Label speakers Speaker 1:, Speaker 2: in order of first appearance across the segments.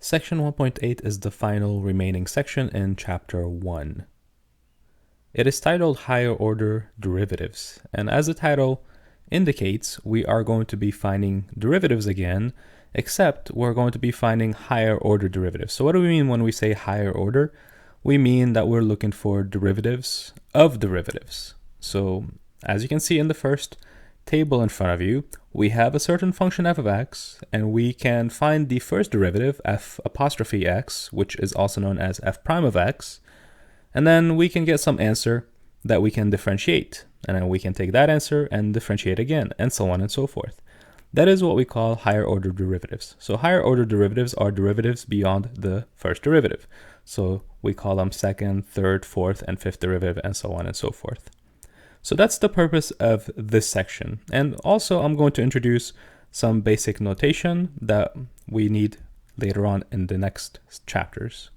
Speaker 1: Section 1.8 is the final remaining section in Chapter 1. It is titled Higher Order Derivatives, and as the title indicates, we are going to be finding derivatives again, except we're going to be finding higher order derivatives. So what do we mean when we say higher order? We mean that we're looking for derivatives of derivatives. So as you can see in the first table in front of you, we have a certain function f of x, and we can find the first derivative, f apostrophe x, which is also known as f prime of x, and then we can get some answer that we can differentiate, and then we can take that answer and differentiate again, and so on and so forth. That is what we call higher order derivatives. So higher order derivatives are derivatives beyond the first derivative. So we call them second, third, fourth, and fifth derivative, and so on and so forth. So that's the purpose of this section. And also I'm going to introduce some basic notation that we need later on in the next chapters.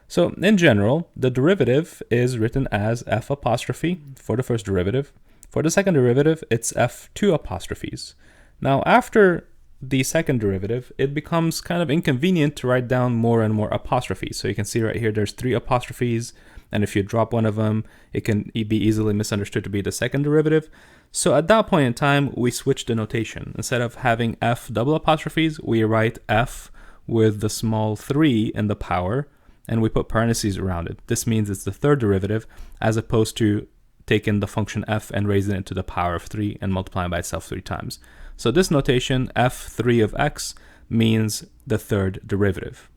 Speaker 1: So in general, the derivative is written as f apostrophe for the first derivative. For the second derivative, it's f2 apostrophes. Now after the second derivative, it becomes kind of inconvenient to write down more and more apostrophes. So you can see right here, there's 3 apostrophes. And if you drop one of them, it can be easily misunderstood to be the second derivative. So at that point in time, we switch the notation. Instead of having f double apostrophes, we write f with the small 3 in the power, and we put parentheses around it. This means it's the third derivative, as opposed to taking the function f and raising it to the power of 3 and multiplying by itself 3 times. So this notation, f3 of x, means the third derivative.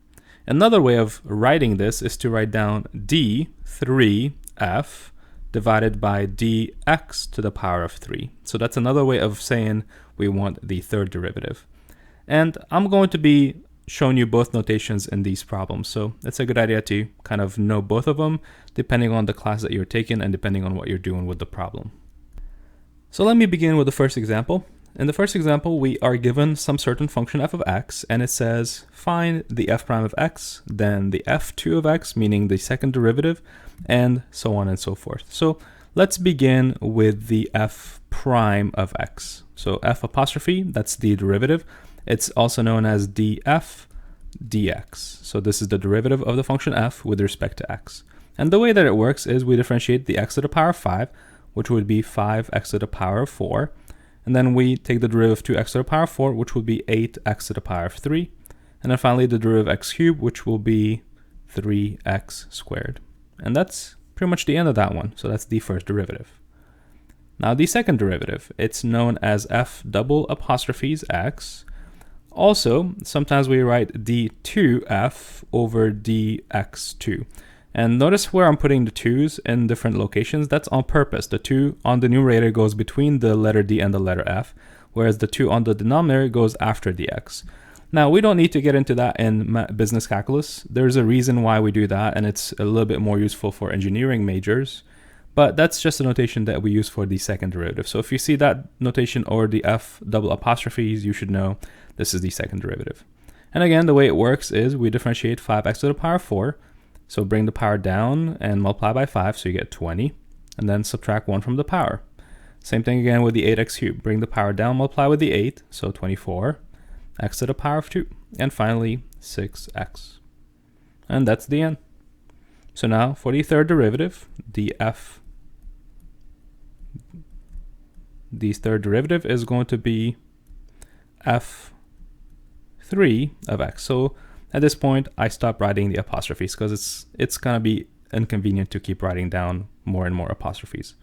Speaker 1: Another way of writing this is to write down d3f divided by dx to the power of 3. So that's another way of saying we want the third derivative. And I'm going to be showing you both notations in these problems. So it's a good idea to kind of know both of them depending on the class that you're taking and depending on what you're doing with the problem. So let me begin with the first example. In the first example, we are given some certain function f of x, and it says find the f prime of x, then the f2 of x, meaning the second derivative, and so on and so forth. So let's begin with the f prime of x. So f apostrophe, that's the derivative. It's also known as df dx. So this is the derivative of the function f with respect to x. And the way that it works is we differentiate the x to the power of 5, which would be 5x to the power of 4. And then we take the derivative of 2x to the power of 4, which would be 8x to the power of 3. And then finally the derivative of x cubed, which will be 3x squared. And that's pretty much the end of that one. So that's the first derivative. Now the second derivative, it's known as f double apostrophes x. Also, sometimes we write d2f over dx2. And notice where I'm putting the 2's in different locations. That's on purpose. The 2 on the numerator goes between the letter D and the letter F, whereas the 2 on the denominator goes after the X. Now, we don't need to get into that in business calculus. There's a reason why we do that, and it's a little bit more useful for engineering majors. But that's just a notation that we use for the second derivative. So if you see that notation or the F double apostrophes, you should know this is the second derivative. And again, the way it works is we differentiate 5x to the power of 4. So bring the power down and multiply by 5, so you get 20, and then subtract 1 from the power. Same thing again with the 8x cubed. Bring the power down, multiply with the 8, so 24, x to the power of 2, and finally 6x. And that's the end. So now for the third derivative, the third derivative is going to be f3 of x. So at this point, I stop writing the apostrophes because it's going to be inconvenient to keep writing down more and more apostrophes.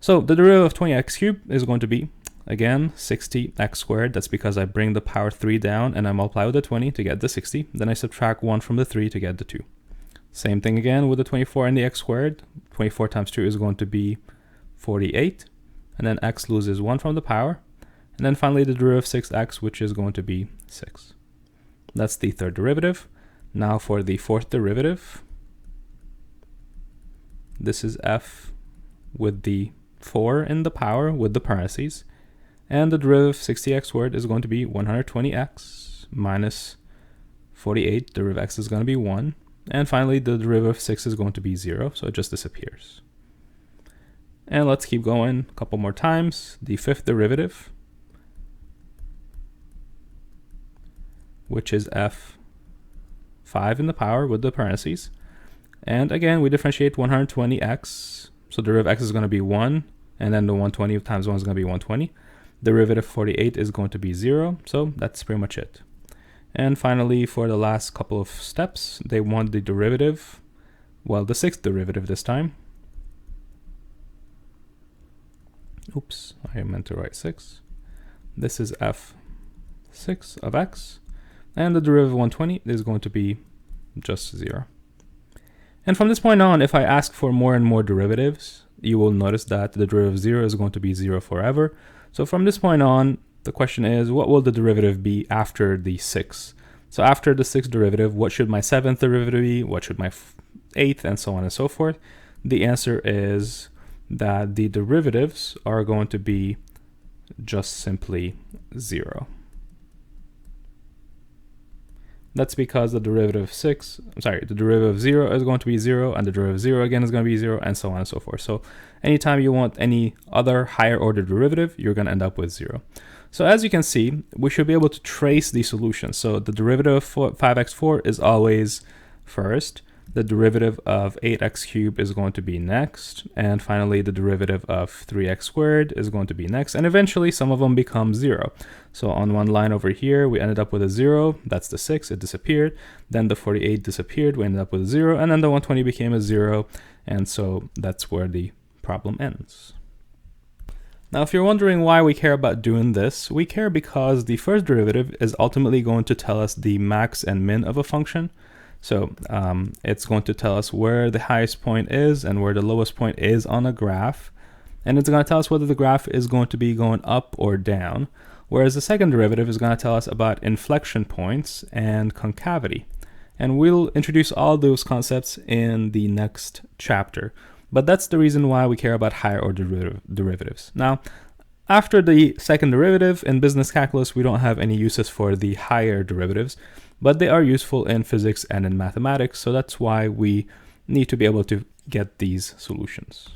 Speaker 1: So the derivative of 20x cubed is going to be, again, 60x squared. That's because I bring the power 3 down and I multiply with the 20 to get the 60. Then I subtract 1 from the 3 to get the 2. Same thing again with the 24 and the x squared. 24 times 2 is going to be 48. And then x loses 1 from the power. And then finally the derivative of 6x, which is going to be 6. That's the third derivative. Now for the fourth derivative, this is f with the 4 in the power with the parentheses. And the derivative of 60x squared is going to be 120x minus 48. Derivative of x is going to be 1. And finally, the derivative of 6 is going to be 0, so it just disappears. And let's keep going a couple more times. The fifth derivative, which is f5 in the power with the parentheses. And again, we differentiate 120x. So derivative of x is going to be 1, and then the 120 times 1 is going to be 120. Derivative of 48 is going to be 0, so that's pretty much it. And finally, for the last couple of steps, they want the derivative, well, the sixth derivative this time. Oops, I meant to write 6. This is f6 of x, and the derivative of 120 is going to be just 0. And from this point on, if I ask for more and more derivatives, you will notice that the derivative of 0 is going to be 0 forever. So from this point on, the question is, what will the derivative be after the 6? So after the 6th derivative, what should my 7th derivative be? What should my 8th, and so on and so forth? The answer is that the derivatives are going to be just simply 0. That's because the derivative of the derivative of 0 is going to be 0, and the derivative of 0 again is going to be 0, and so on and so forth. So anytime you want any other higher order derivative, you're going to end up with 0. So as you can see, we should be able to trace the solution. So the derivative of 5x4 is always first. The derivative of 8x cubed is going to be next. And finally, the derivative of 3x squared is going to be next. And eventually, some of them become 0. So on one line over here, we ended up with a 0. That's the 6. It disappeared. Then the 48 disappeared. We ended up with a 0. And then the 120 became a 0. And so that's where the problem ends. Now, if you're wondering why we care about doing this, we care because the first derivative is ultimately going to tell us the max and min of a function. So it's going to tell us where the highest point is and where the lowest point is on a graph. And it's going to tell us whether the graph is going to be going up or down. Whereas the second derivative is going to tell us about inflection points and concavity. And we'll introduce all those concepts in the next chapter. But that's the reason why we care about higher order derivatives. Now, after the second derivative in business calculus, we don't have any uses for the higher derivatives, but they are useful in physics and in mathematics. So that's why we need to be able to get these solutions.